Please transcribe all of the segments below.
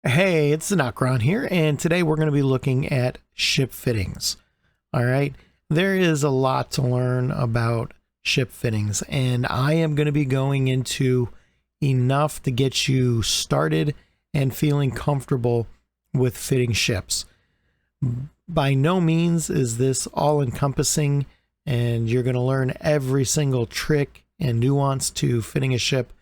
Hey, it's Xenokron here, and today we're going to be looking at ship fittings. All right, there is a lot to learn about ship fittings, and I am going to be going into enough to get you started and feeling comfortable with fitting ships. By no means is this all-encompassing, and you're going to learn every single trick and nuance to fitting a ship.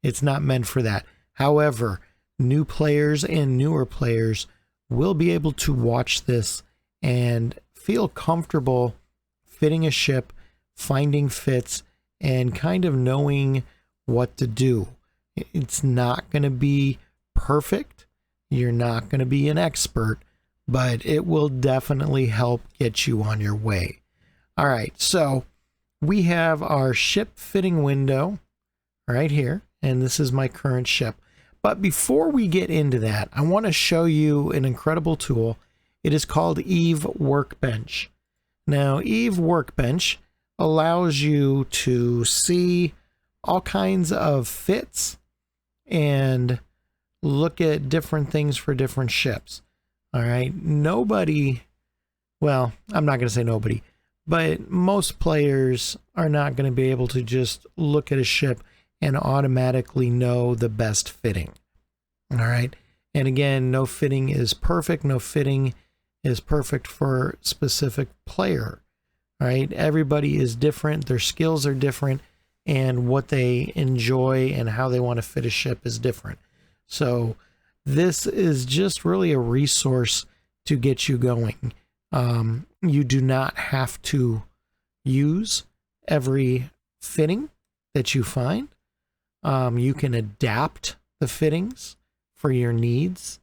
It's not meant for that. However, new players and newer players will be able to watch this and feel comfortable fitting a ship, finding fits, and kind of knowing what to do. It's not going to be perfect. You're not going to be an expert, but it will definitely help get you on your way. All right, so we have our ship fitting window right here, and this is my current ship. But before we get into that, I want to show you an incredible tool. It is called Eve Workbench. Now, Eve Workbench allows you to see all kinds of fits and look at different things for different ships. All right, nobody, well, I'm not going to say nobody, but most players are not going to be able to just look at a ship and automatically know the best fitting. All right. And again, no fitting is perfect. No fitting is perfect for a specific player. All right. Everybody is different. Their skills are different, and what they enjoy and how they want to fit a ship is different. So this is just really a resource to get you going. You do not have to use every fitting that you find. You can adapt the fittings for your needs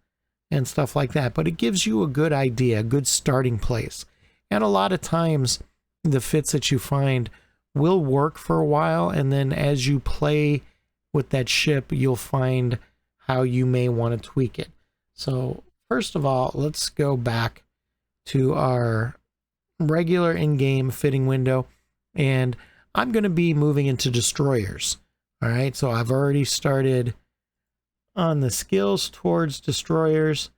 and stuff like that, but it gives you a good idea, a good starting place. And a lot of times the fits that you find will work for a while, and then as you play with that ship, you'll find how you may want to tweak it. So first of all, let's go back to our regular in-game fitting window, and I'm going to be moving into destroyers. All right, so I've already started on the skills towards destroyers.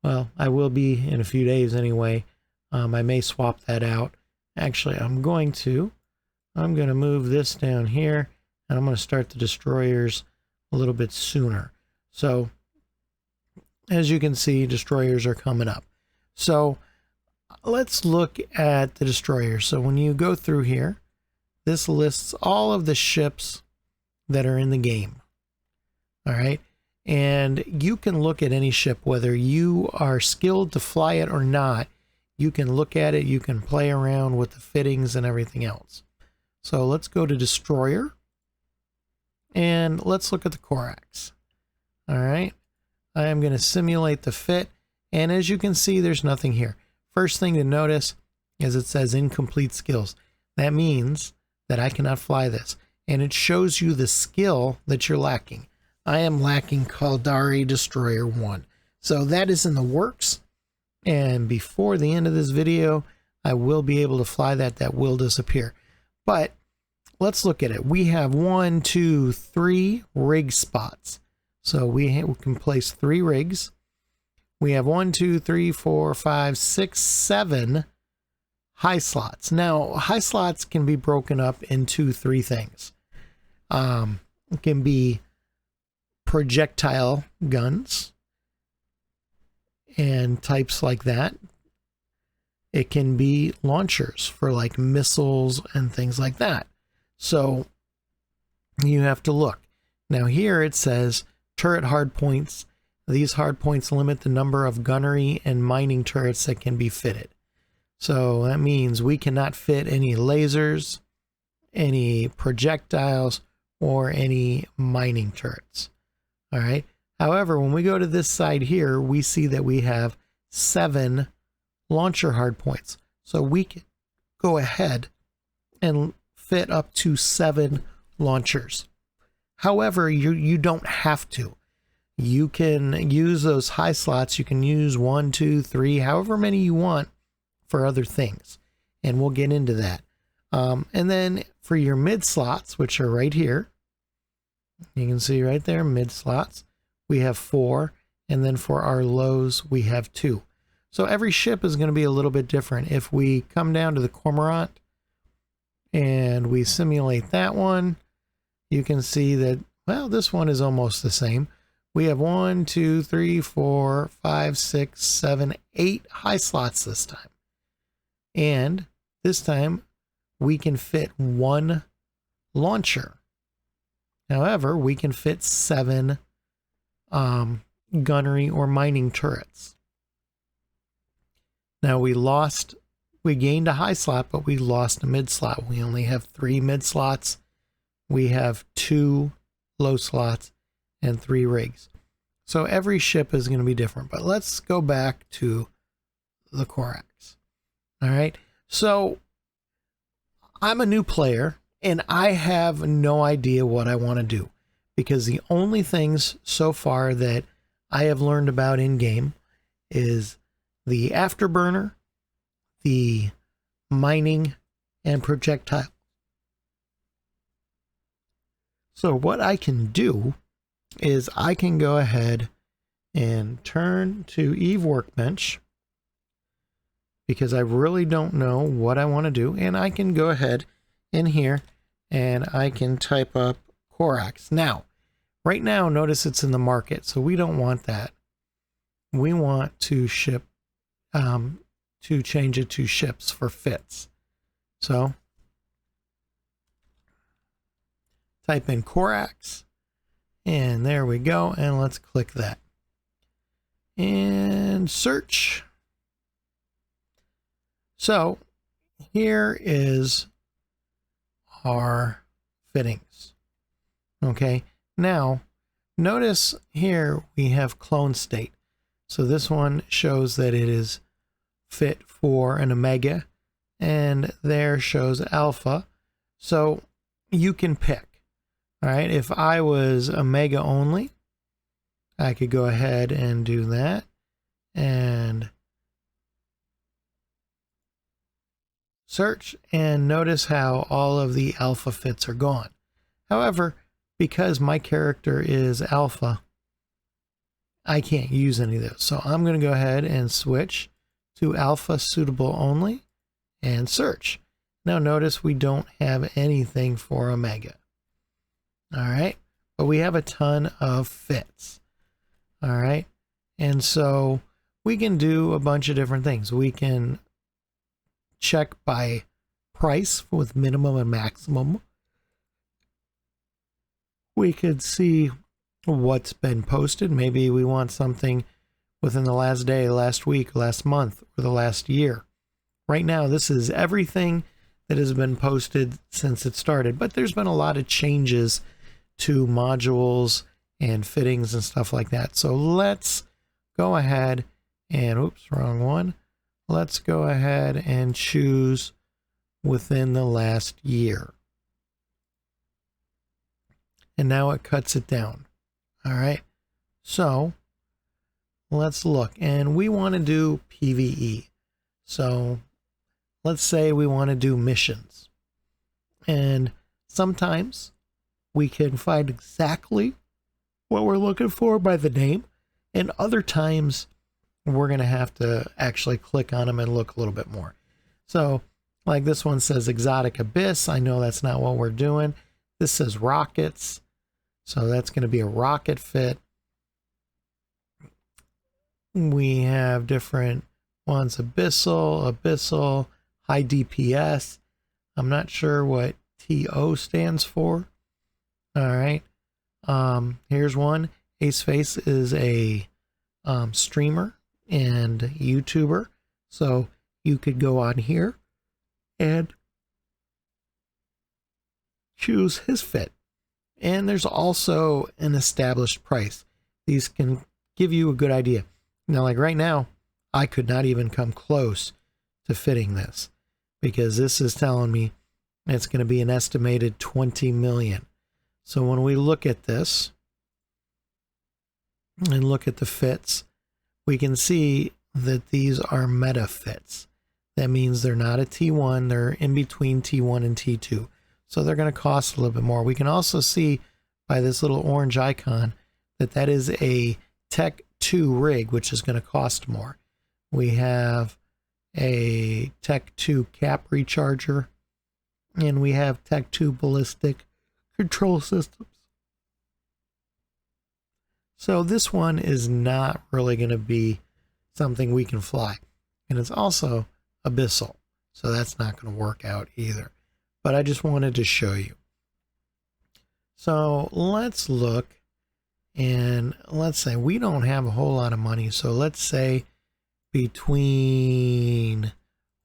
Well, I will be in a few days anyway. I may swap that out. Actually, I'm going to move this down here, and I'm going to start the destroyers a little bit sooner. So, as you can see, destroyers are coming up. So, let's look at the destroyers. So, when you go through here, this lists all of the ships that are in the game. All right, and you can look at any ship, whether you are skilled to fly it or not. You can look at it, you can play around with the fittings and everything else. So let's go to destroyer, and let's look at the Corax. All right, I am going to simulate the fit, and as you can see, there's nothing here. First thing to notice is it says incomplete skills. That means that I cannot fly this, and it shows you the skill that you're lacking. I am lacking Caldari Destroyer 1. So that is in the works, and before the end of this video, I will be able to fly that. That will disappear. But let's look at it. We have 1, 2, 3 rig spots. So we can place 3 rigs. We have 1, 2, 3, 4, 5, 6, 7 high slots. Now, high slots can be broken up into 3 things. It can be projectile guns and types like that. It can be launchers for like missiles and things like that. So you have to look. Now here it says turret hardpoints. These hardpoints limit the number of gunnery and mining turrets that can be fitted. So that means we cannot fit any lasers, any projectiles, or any mining turrets. All right. However, when we go to this side here, we see that we have 7 launcher hardpoints. So we can go ahead and fit up to 7 launchers. However, you don't have to. You can use those high slots. You can use 1, 2, 3, however many you want for other things. And we'll get into that. And then for your mid slots, which are right here, you can see right there, mid slots, we have 4. And then for our lows, we have 2. So every ship is going to be a little bit different. If we come down to the Cormorant and we simulate that one, you can see that, well, this one is almost the same. We have 1, 2, 3, 4, 5, 6, 7, 8 high slots this time. And this time we can fit 1 launcher. However, we can fit 7 gunnery or mining turrets. Now we gained a high slot, but we lost a mid slot. We only have 3 mid slots. We have 2 low slots and 3 rigs. So every ship is going to be different, but let's go back to the Corax. All right. So I'm a new player and I have no idea what I want to do, because the only things so far that I have learned about in game is the afterburner, the mining, and projectile. So what I can do is I can go ahead and turn to Eve Workbench, because I really don't know what I want to do. And I can go ahead in here and I can type up Corax. Now, right now, notice it's in the market, so we don't want that. We want to ship, to change it to ships for fits. So type in Corax, and there we go. And let's click that and search. So here is our fittings. Okay, now notice here we have clone state. So this one shows that it is fit for an Omega, and there shows Alpha. So you can pick. All right, if I was Omega only, I could go ahead and do that and search, and notice how all of the Alpha fits are gone. However, because my character is Alpha, I can't use any of those. So I'm going to go ahead and switch to Alpha suitable only and search. Now notice we don't have anything for Omega. All right, but we have a ton of fits. All right, and so we can do a bunch of different things. We can check by price with minimum and maximum. We could see what's been posted. Maybe we want something within the last day, last week, last month, or the last year. Right now, this is everything that has been posted since it started, but there's been a lot of changes to modules and fittings and stuff like that. So let's go ahead and, oops, wrong one. Let's go ahead and choose within the last year. And now it cuts it down. All right. So let's look, and we want to do PvE. So let's say we want to do missions. And sometimes we can find exactly what we're looking for by the name. And other times we're going to have to actually click on them and look a little bit more. So like this one says Exotic Abyss. I know that's not what we're doing. This says rockets. So that's going to be a rocket fit. We have different ones. Abyssal, high DPS. I'm not sure what TO stands for. All right. Here's one. Aceface is a streamer and YouTuber. So you could go on here and choose his fit. And there's also an established price. These can give you a good idea. Now, like right now, I could not even come close to fitting this, because this is telling me it's going to be an estimated 20 million. So when we look at this and look at the fits, we can see that these are meta fits. That means they're not a T1, they're in between T1 and T2. So they're going to cost a little bit more. We can also see by this little orange icon that that is a Tech 2 rig, which is going to cost more. We have a Tech 2 cap recharger, and we have Tech 2 ballistic control systems. So this one is not really going to be something we can fly. And it's also abyssal, so that's not going to work out either. But I just wanted to show you. So let's look, and let's say we don't have a whole lot of money. So let's say between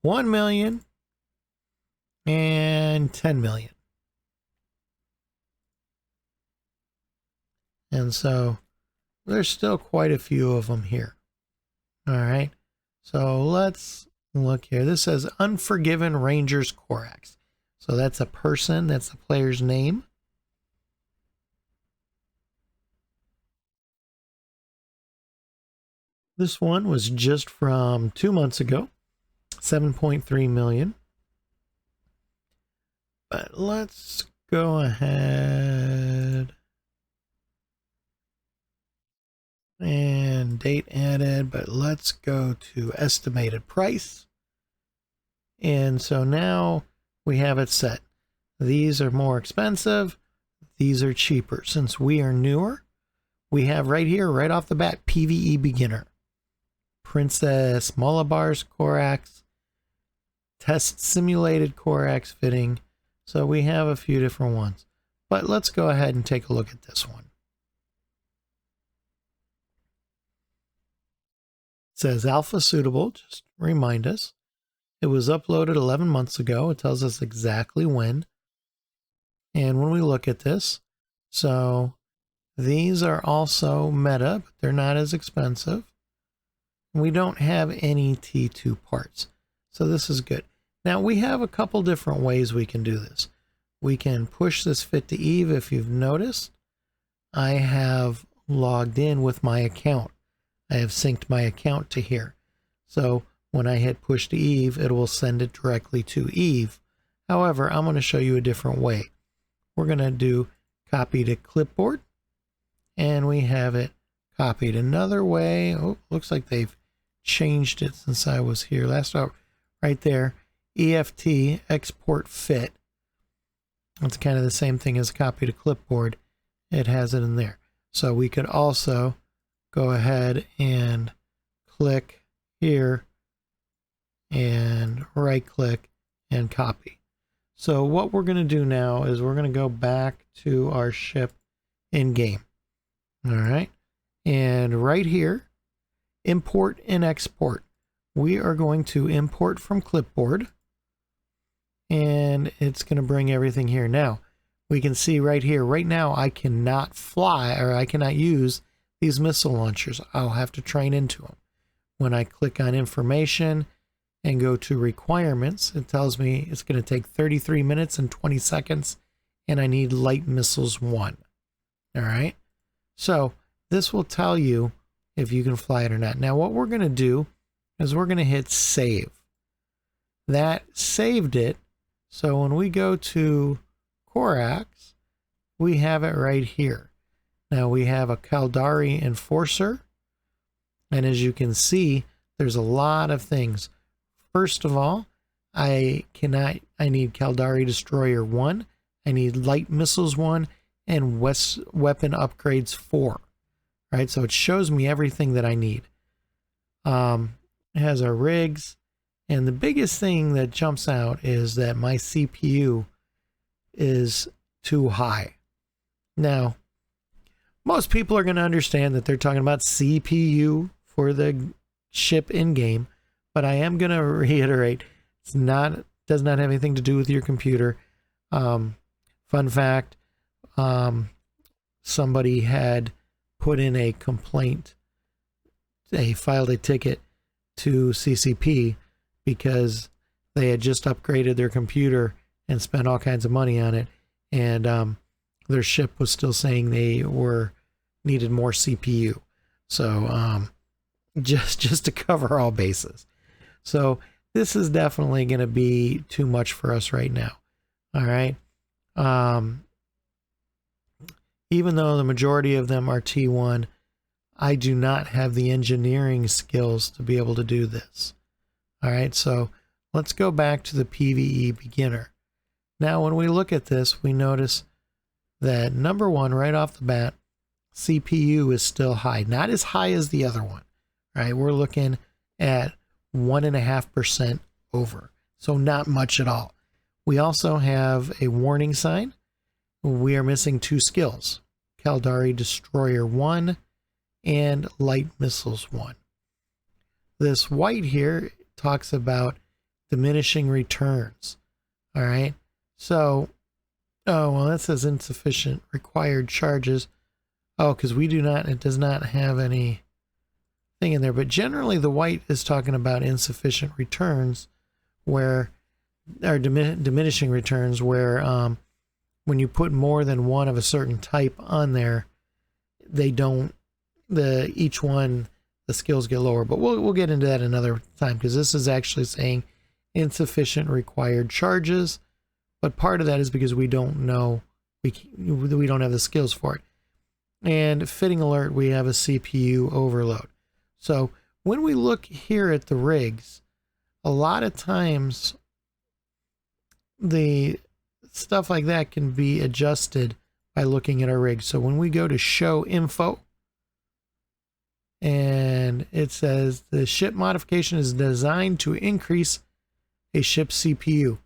1 million and 10 million. And so there's still quite a few of them here. All right. So let's look here. This says Unforgiven Rangers Corax. So that's a person. That's the player's name. This one was just from 2 months ago. 7.3 million. But let's go ahead and date added, but let's go to estimated price. And so now we have it set. These are more expensive. These are cheaper. Since we are newer, we have right here, right off the bat, PvE Beginner, Princess Malabar's Corax, Test Simulated Corax Fitting. So we have a few different ones. But let's go ahead and take a look at this one. It says alpha suitable, just remind us. It was uploaded 11 months ago. It tells us exactly when. And when we look at this, so these are also meta, but they're not as expensive. We don't have any T2 parts. So this is good. Now we have a couple different ways we can do this. We can push this fit to Eve. If you've noticed, I have logged in with my account. I have synced my account to here. So when I hit push to Eve, it will send it directly to Eve. However, I'm going to show you a different way. We're going to do copy to clipboard, and we have it copied another way. Oh, looks like they've changed it since I was here last time. Right there, EFT export fit. It's kind of the same thing as copy to clipboard. It has it in there. So we could also go ahead and click here and right click and copy. So what we're going to do now is we're going to go back to our ship in game. All right. And right here, import and export. We are going to import from clipboard, and it's going to bring everything here. Now we can see right here, right now I cannot fly, or I cannot use these missile launchers. I'll have to train into them. When I click on information and go to requirements, it tells me it's going to take 33 minutes and 20 seconds, and I need light missiles 1. All right. So this will tell you if you can fly it or not. Now what we're going to do is we're going to hit save. That saved it. So when we go to Corax, we have it right here. Now we have a Caldari Enforcer, and as you can see, there's a lot of things. First of all, I need Caldari Destroyer 1, I need Light Missiles 1, and Weapon Upgrades 4. Right, so it shows me everything that I need. It has our rigs, and the biggest thing that jumps out is that my CPU is too high. Now, most people are going to understand that they're talking about CPU for the ship in game, but I am going to reiterate, does not have anything to do with your computer. Fun fact, somebody had put in a complaint, they filed a ticket to CCP because they had just upgraded their computer and spent all kinds of money on it, and their ship was still saying they needed more CPU. So just to cover all bases. So this is definitely going to be too much for us right now. All right. Even though the majority of them are T1, I do not have the engineering skills to be able to do this. All right, so let's go back to the PvE beginner. Now, when we look at this, we notice that number one, right off the bat, CPU is still high. Not as high as the other one, right? We're looking at 1.5% over. So not much at all. We also have a warning sign. We are missing 2 skills. Caldari Destroyer 1 and Light Missiles 1. This white here talks about diminishing returns. All right. So, oh, well, that says insufficient required charges. Oh, because it does not have any thing in there. But generally, the white is talking about insufficient returns, or diminishing returns, where when you put more than one of a certain type on there, each one, the skills get lower. But we'll get into that another time, because this is actually saying insufficient required charges. But part of that is because we don't know, we don't have the skills for it. And fitting alert, we have a CPU overload. So when we look here at the rigs, a lot of times the stuff like that can be adjusted by looking at our rig. So when we go to show info, and it says the ship modification is designed to increase a ship's CPU.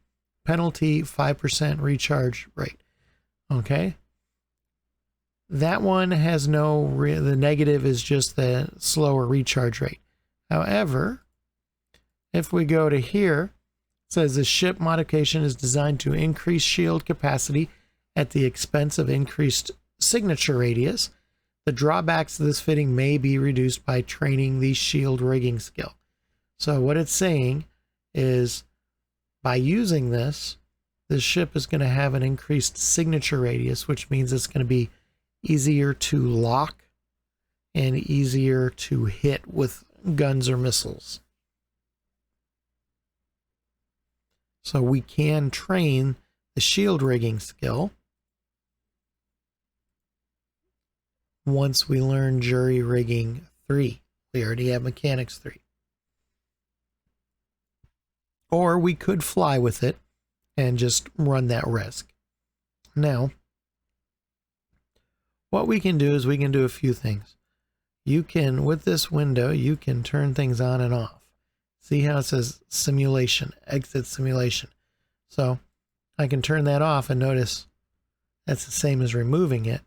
Penalty 5% recharge rate. Okay. That one has the negative is just the slower recharge rate. However, if we go to here, it says the ship modification is designed to increase shield capacity at the expense of increased signature radius. The drawbacks of this fitting may be reduced by training the shield rigging skill. So what it's saying is, by using this ship is going to have an increased signature radius, which means it's going to be easier to lock and easier to hit with guns or missiles. So we can train the shield rigging skill once we learn jury rigging 3. We already have mechanics 3. Or we could fly with it and just run that risk. Now, what we can do is we can do a few things. You can, with this window, you can turn things on and off. See how it says simulation, exit simulation. So I can turn that off, and notice that's the same as removing it.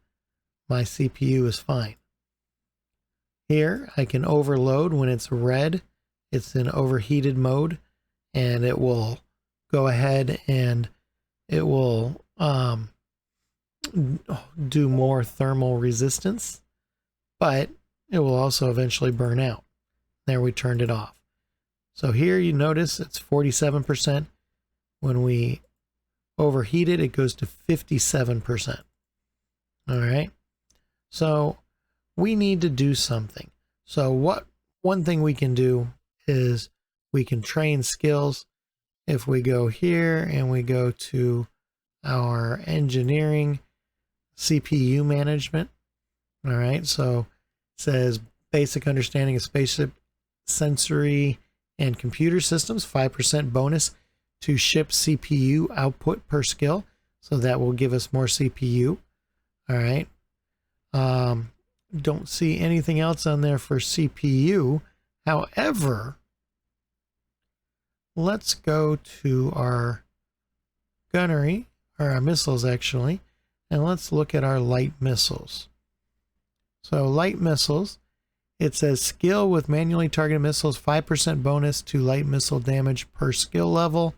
My CPU is fine. Here I can overload. When it's red, it's in overheated mode, and it will go ahead and it will do more thermal resistance, but it will also eventually burn out. There, we turned it off. So here you notice it's 47%. When we overheat it, it goes to 57%. All right. So we need to do something. So one thing we can do is we can train skills. If we go here and we go to our engineering CPU management, all right, so it says basic understanding of spaceship sensory and computer systems, 5% bonus to ship CPU output per skill. So that will give us more CPU. All right. Don't see anything else on there for CPU. However, let's go to our gunnery, or our missiles actually, and let's look at our light missiles. So light missiles, it says skill with manually targeted missiles, 5% bonus to light missile damage per skill level.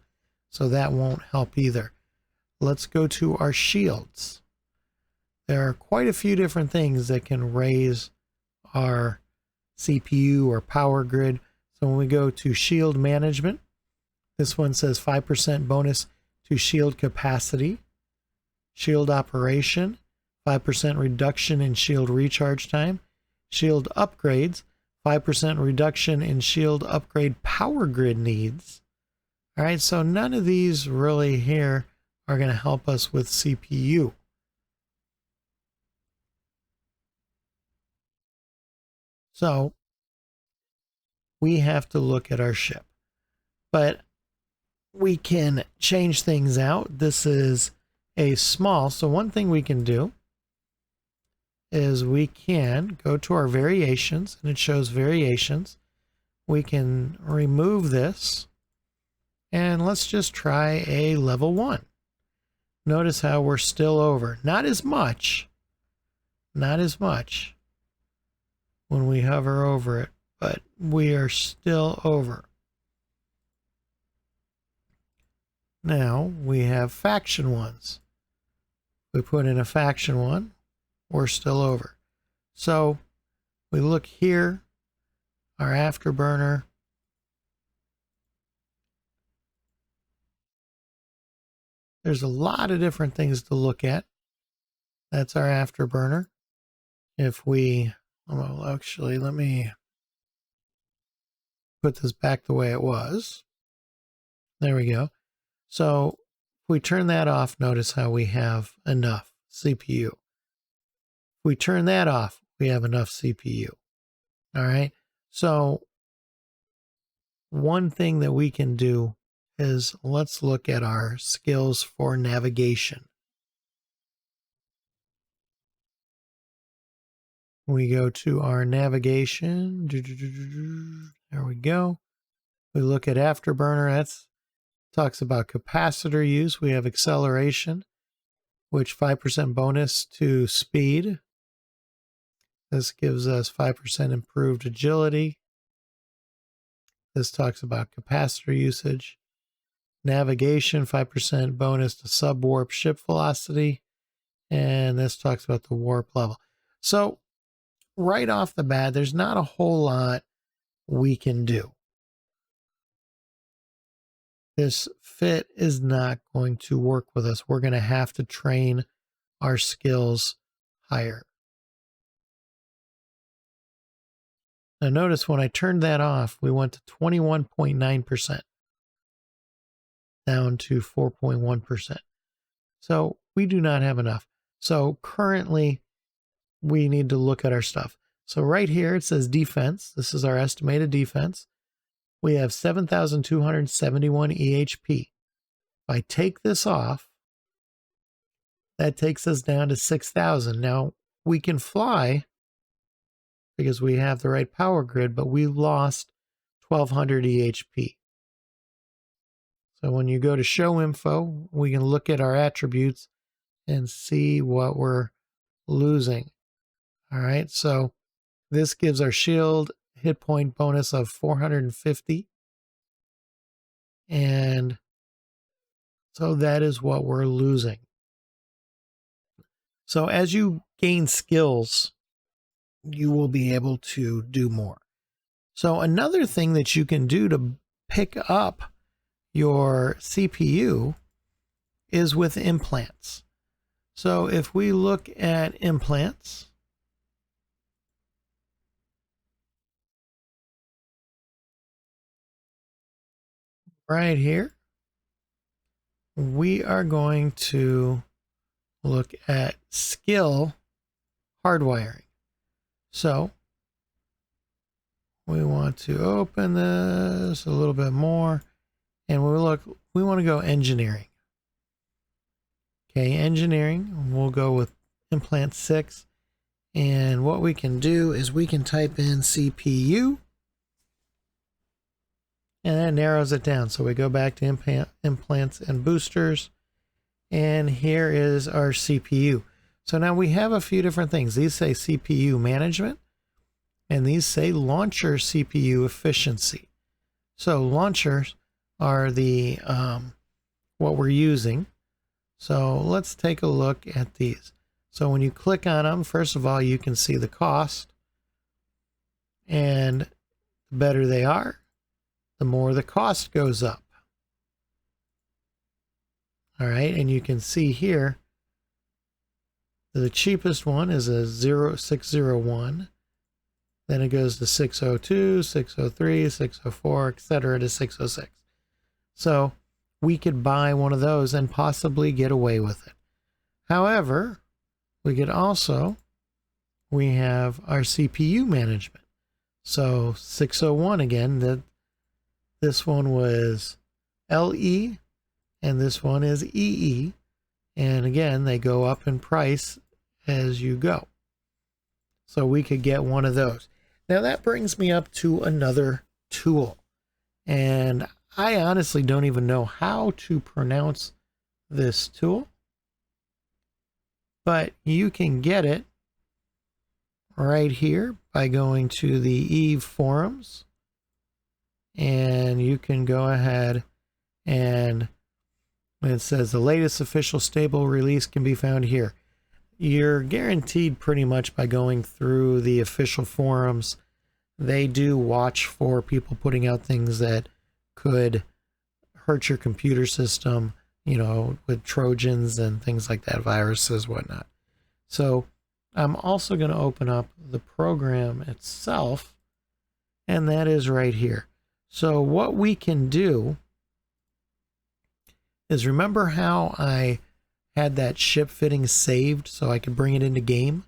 So that won't help either. Let's go to our shields. There are quite a few different things that can raise our CPU or power grid. So when we go to shield management, this one says 5% bonus to shield capacity, shield operation, 5% reduction in shield recharge time, shield upgrades, 5% reduction in shield upgrade power grid needs. All right, so none of these really here are going to help us with CPU. So we have to look at our ship. But we can change things out. This is a small, so one thing we can do is we can go to our variations, and it shows variations. We can remove this, and let's just try a level 1. Notice how we're still over. Not as much when we hover over it, but we are still over. Now we have faction ones. We put in a faction one, we're still over. So we look here, our afterburner. There's a lot of different things to look at. That's our afterburner. If we, well, actually, let me put this back the way it was. There we go. So if we turn that off, notice how we have enough CPU. If we turn that off, we have enough CPU. All right. So one thing that we can do is let's look at our skills for navigation. We go to our navigation. There we go. We look at afterburner. That's talks about capacitor use. We have acceleration, which 5% bonus to speed. This gives us 5% improved agility. This talks about capacitor usage. Navigation, 5% bonus to subwarp ship velocity. And this talks about the warp level. So right off the bat, there's not a whole lot we can do. This fit is not going to work with us. We're going to have to train our skills higher. Now notice when I turned that off, we went to 21.9%, down to 4.1%. So we do not have enough. So currently we need to look at our stuff. So right here it says defense. This is our estimated defense. We have 7,271 EHP. If I take this off, that takes us down to 6,000. Now we can fly because we have the right power grid, but we lost 1,200 EHP. So when you go to show info, we can look at our attributes and see what we're losing. All right, so this gives our shield hit point bonus of 450. And so that is what we're losing. So as you gain skills, you will be able to do more. So another thing that you can do to pick up your CPU is with implants. So if we look at implants, right here, we are going to look at skill hardwiring. So we want to open this a little bit more, and we want to go engineering. Okay, engineering, we'll go with implant 6. And what we can do is we can type in CPU, and that narrows it down. So we go back to implants and boosters, and here is our CPU. So now we have a few different things. These say CPU management, and these say launcher CPU efficiency. So launchers are the what we're using. So let's take a look at these. So when you click on them, first of all, you can see the cost, and the better they are, the more the cost goes up. All right, and you can see here, the cheapest one is a 0601. Then it goes to 602, 603, 604, etc. to 606. So we could buy one of those and possibly get away with it. However, we have our CPU management. So 601 again, this one was LE and this one is EE. And again, they go up in price as you go. So we could get one of those. Now that brings me up to another tool. And I honestly don't even know how to pronounce this tool. But you can get it right here by going to the Eve forums. And you can go ahead and it says the latest official stable release can be found here. You're guaranteed pretty much by going through the official forums. They do watch for people putting out things that could hurt your computer system, you know, with Trojans and things like that, viruses, whatnot. So I'm also going to open up the program itself, and that is right here. So what we can do is, remember how I had that ship fitting saved so I could bring it into game?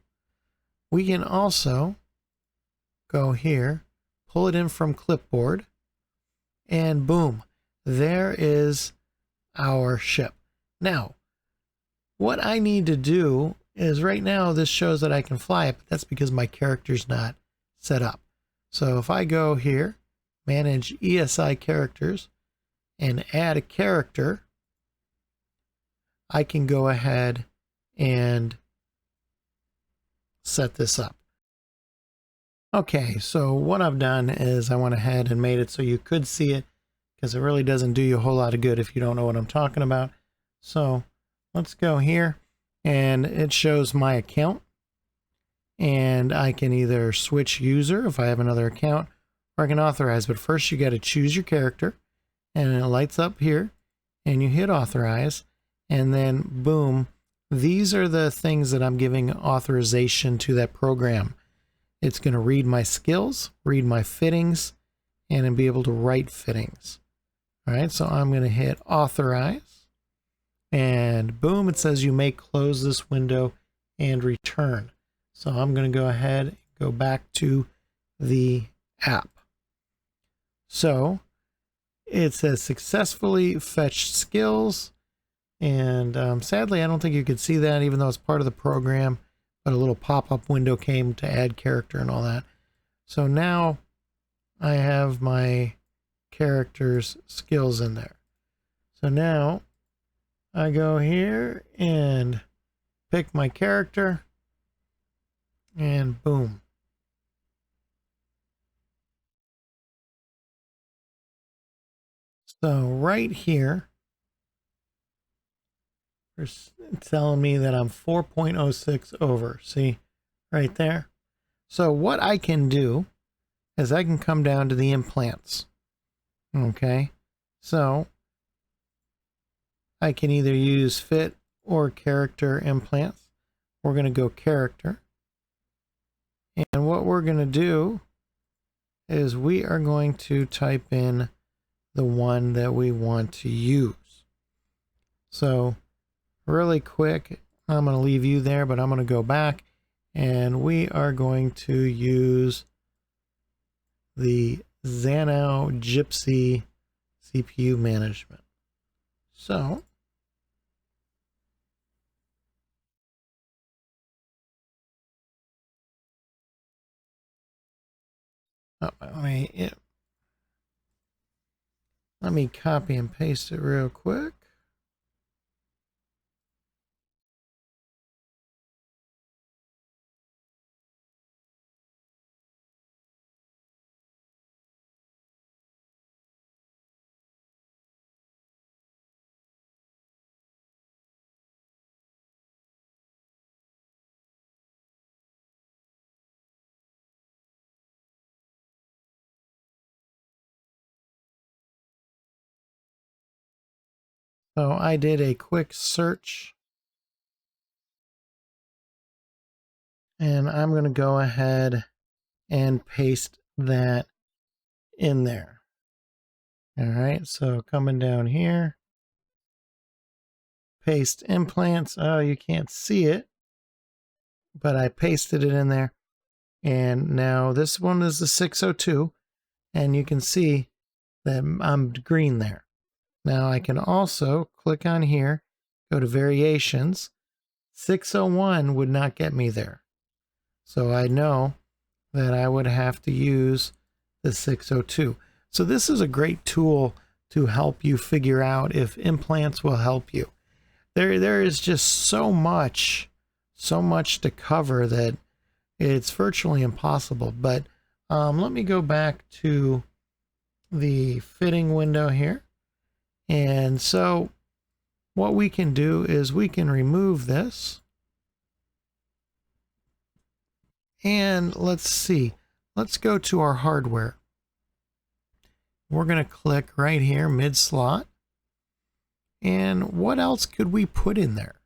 We can also go here, pull it in from clipboard, and boom, there is our ship. Now, what I need to do is, right now this shows that I can fly it, but that's because my character's not set up. So if I go here, manage ESI characters, and add a character, I can go ahead and set this up. Okay, so what I've done is I went ahead and made it so you could see it, because it really doesn't do you a whole lot of good if you don't know what I'm talking about. So let's go here, and it shows my account, and I can either switch user if I have another account, or I can authorize. But first you got to choose your character, and it lights up here, and you hit authorize, and then boom, these are the things that I'm giving authorization to that program. It's going to read my skills, read my fittings, and then be able to write fittings. All right, so I'm going to hit authorize, and boom, it says you may close this window and return. So I'm going to go ahead and go back to the app. So it says successfully fetched skills, and sadly I don't think you could see that even though it's part of the program, but a little pop-up window came to add character and all that. So now I have my character's skills in there. So now I go here and pick my character, and boom. So right here, it's telling me that I'm 4.06 over. See, right there. So what I can do is I can come down to the implants. Okay, so I can either use fit or character implants. We're going to go character. And what we're going to do is we are going to type in the one that we want to use. So really quick, I'm going to leave you there, but I'm going to go back, and we are going to use the Xenokron Gypsy CPU management. So let me copy and paste it real quick. So I did a quick search, and I'm going to go ahead and paste that in there. All right, so coming down here, paste implants. Oh, you can't see it, but I pasted it in there. And now this one is the 602, and you can see that I'm green there. Now I can also click on here, go to variations. 601 would not get me there. So I know that I would have to use the 602. So this is a great tool to help you figure out if implants will help you. There is just so much to cover that it's virtually impossible. But let me go back to the fitting window here. And so what we can do is we can remove this. And let's see. Let's go to our hardware. We're going to click right here, mid slot. And what else could we put in there?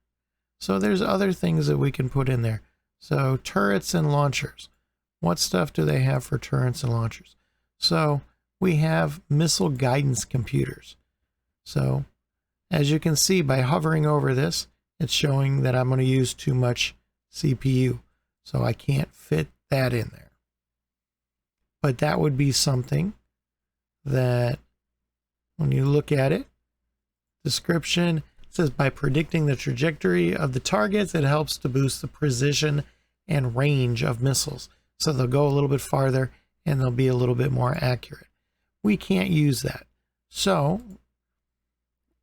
So there's other things that we can put in there. So turrets and launchers. What stuff do they have for turrets and launchers? So we have missile guidance computers. So as you can see by hovering over this, it's showing that I'm going to use too much CPU. So I can't fit that in there. But that would be something that when you look at it, description, it says by predicting the trajectory of the targets, it helps to boost the precision and range of missiles. So they'll go a little bit farther and they'll be a little bit more accurate. We can't use that. So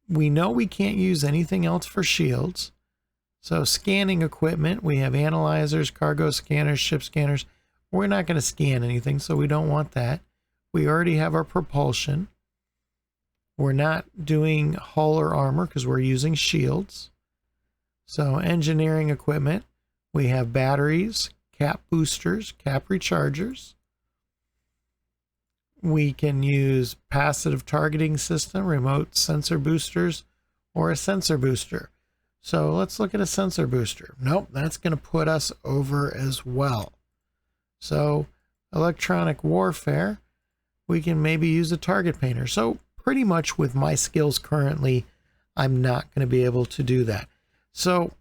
we know we can't use anything else for shields. So scanning equipment, we have analyzers, cargo scanners, ship scanners. We're not going to scan anything, so we don't want that. We already have our propulsion. We're not doing hull or armor because we're using shields. So engineering equipment, we have batteries, cap boosters, cap rechargers. We can use passive targeting system, remote sensor boosters, or a sensor booster. So let's look at a sensor booster. Nope, that's going to put us over as well. So electronic warfare, we can maybe use a target painter. So pretty much with my skills currently, I'm not going to be able to do that. So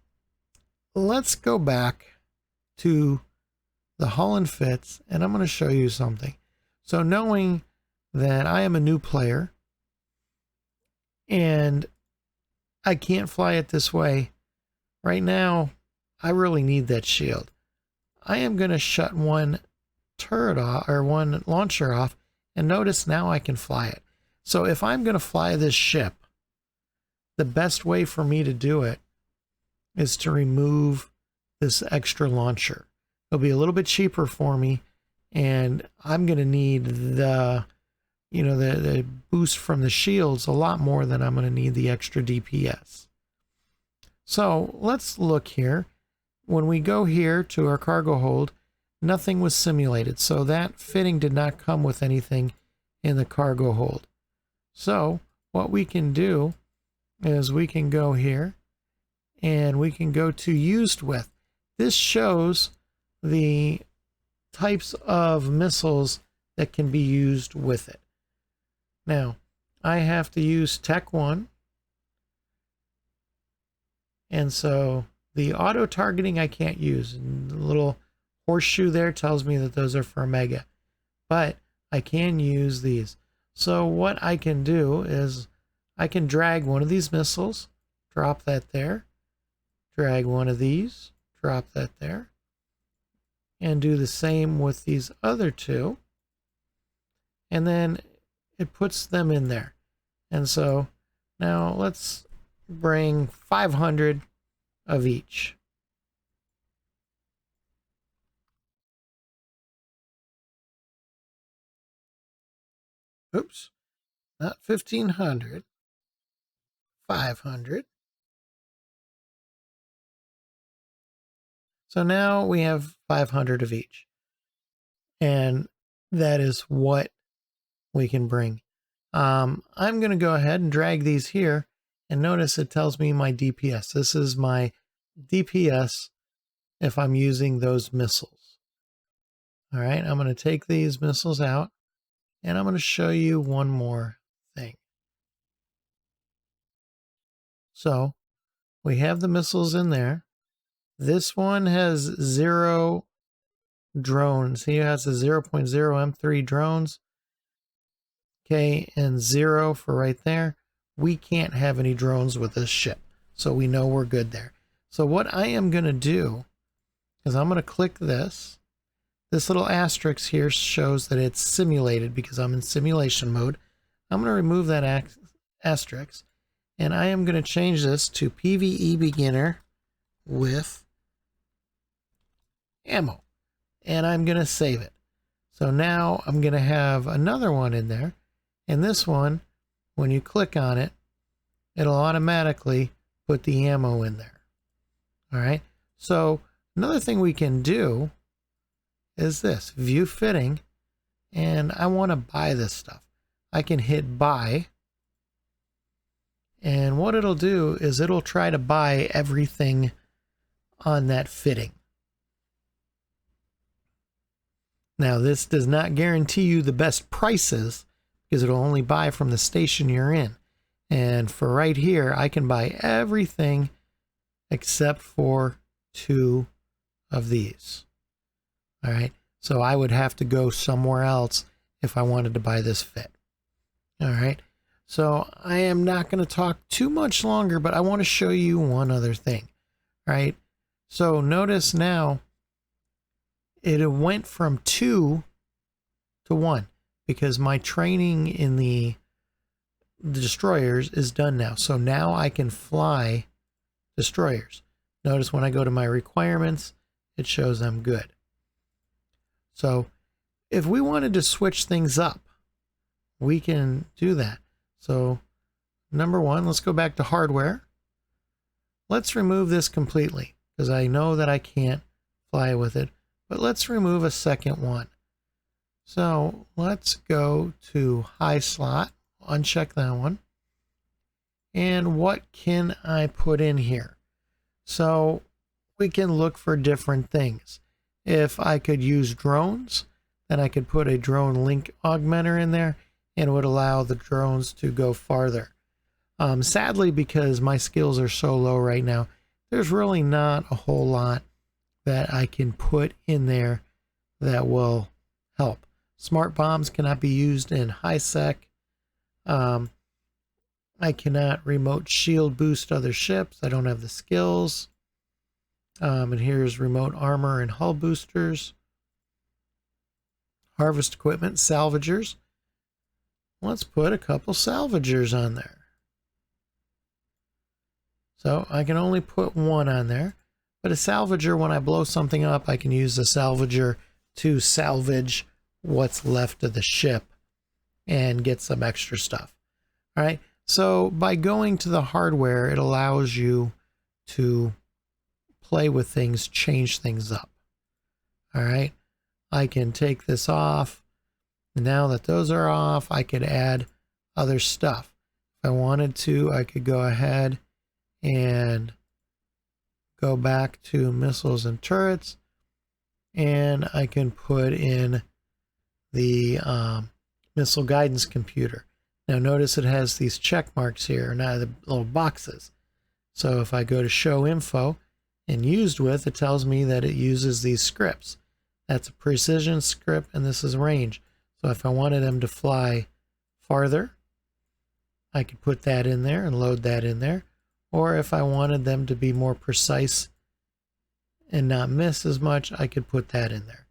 let's go back to the hull and fits, and I'm going to show you something. So knowing that I am a new player and I can't fly it this way, right now I really need that shield. I am going to shut one turret off, or one launcher off, and notice now I can fly it. So if I'm going to fly this ship, the best way for me to do it is to remove this extra launcher. It'll be a little bit cheaper for me, and I'm going to need the boost from the shields a lot more than I'm going to need the extra DPS. So let's look here. When we go here to our cargo hold, nothing was simulated. So that fitting did not come with anything in the cargo hold. So what we can do is we can go here and we can go to used with. This shows the types of missiles that can be used with it. Now, I have to use Tech 1. And so the auto targeting I can't use. And the little horseshoe there tells me that those are for Mega. But I can use these. So what I can do is I can drag one of these missiles, drop that there, drag one of these, drop that there, and do the same with these other two. And then it puts them in there. And so now let's bring 500 of each. Oops, not 1,500, 500. So now we have 500 of each. And that is what we can bring. I'm going to go ahead and drag these here, and notice it tells me my DPS. This is my DPS if I'm using those missiles. All right, I'm going to take these missiles out, and I'm going to show you one more thing. So we have the missiles in there. This one has 0 drone. See, it has a 0.0 M3 drones. Okay, and 0 for right there. We can't have any drones with this ship, so we know we're good there. So what I am going to do is I'm going to click this. This little asterisk here shows that it's simulated because I'm in simulation mode. I'm going to remove that asterisk, and I am going to change this to PvE beginner with ammo, and I'm going to save it. So now I'm going to have another one in there, and this one, when you click on it, it'll automatically put the ammo in there. All right, so another thing we can do is this, view fitting, and I want to buy this stuff. I can hit buy, and what it'll do is it'll try to buy everything on that fitting. Now, this does not guarantee you the best prices because it'll only buy from the station you're in. And for right here, I can buy everything except for 2 of these. All right, so I would have to go somewhere else if I wanted to buy this fit. All right, so I am not going to talk too much longer, but I want to show you one other thing. All right, so notice now it went from 2 to 1 because my training in the destroyers is done now. So now I can fly destroyers. Notice when I go to my requirements, it shows I'm good. So if we wanted to switch things up, we can do that. So number 1, let's go back to hardware. Let's remove this completely because I know that I can't fly with it, but let's remove a second one. So let's go to high slot, uncheck that one. And what can I put in here? So we can look for different things. If I could use drones, then I could put a drone link augmenter in there and it would allow the drones to go farther. Sadly, because my skills are so low right now, there's really not a whole lot that I can put in there that will help. Smart bombs cannot be used in high sec. I cannot remote shield boost other ships. I don't have the skills. And here's remote armor and hull boosters. Harvest equipment, salvagers. Let's put a couple salvagers on there. So I can only put 1 on there. But a salvager, when I blow something up, I can use the salvager to salvage what's left of the ship and get some extra stuff. All right. So by going to the hardware, it allows you to play with things, change things up. All right. I can take this off. Now that those are off, I could add other stuff. If I wanted to, I could go ahead and go back to missiles and turrets, and I can put in the missile guidance computer. Now notice it has these check marks here, now the little boxes. So if I go to show info and used with, it tells me that it uses these scripts. That's a precision script and this is range. So if I wanted them to fly farther, I could put that in there and load that in there. Or if I wanted them to be more precise and not miss as much, I could put that in there.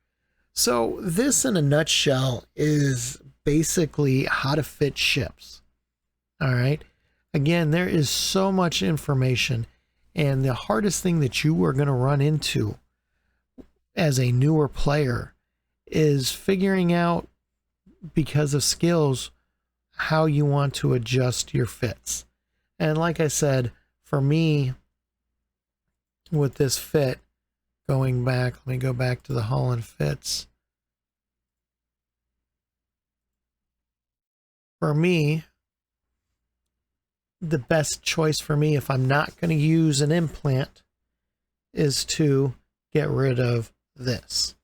So this in a nutshell is basically how to fit ships. All right. Again, there is so much information, and the hardest thing that you are going to run into as a newer player is figuring out, because of skills, how you want to adjust your fits. And like I said, for me, with this fit, going back, let me go back to the hull and fits. For me, the best choice for me, if I'm not going to use an implant, is to get rid of this.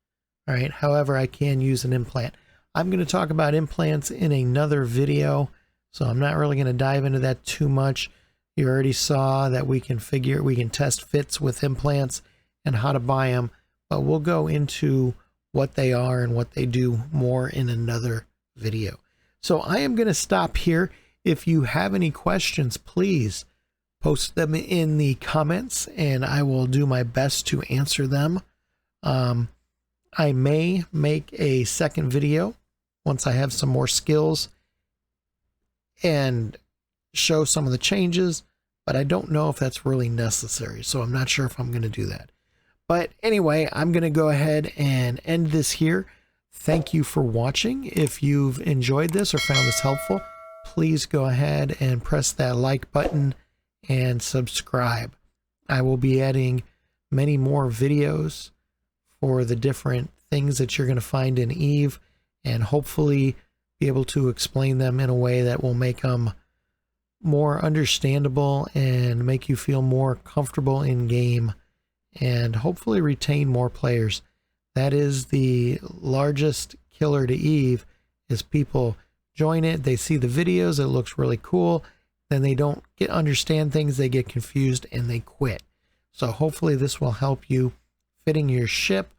All right. However, I can use an implant. I'm going to talk about implants in another video, so I'm not really going to dive into that too much. You already saw that we can test fits with implants and how to buy them, but we'll go into what they are and what they do more in another video. So I am going to stop here. If you have any questions, please post them in the comments and I will do my best to answer them. I may make a second video once I have some more skills and show some of the changes, but I don't know if that's really necessary, so I'm not sure if I'm going to do that. But anyway, I'm going to go ahead and end this here. Thank you for watching. If you've enjoyed this or found this helpful, please go ahead and press that like button and subscribe. I will be adding many more videos for the different things that you're going to find in Eve, and hopefully be able to explain them in a way that will make them more understandable and make you feel more comfortable in game, and hopefully retain more players. That is the largest killer to Eve, is people join it, they see the videos, it looks really cool, then they don't understand things, they get confused and they quit. So hopefully this will help you fitting your ship,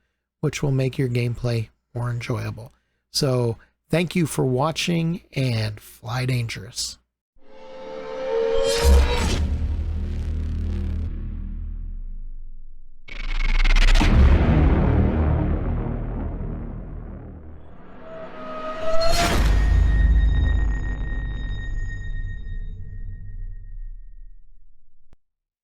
which will make your gameplay more enjoyable. So thank you for watching and fly dangerous.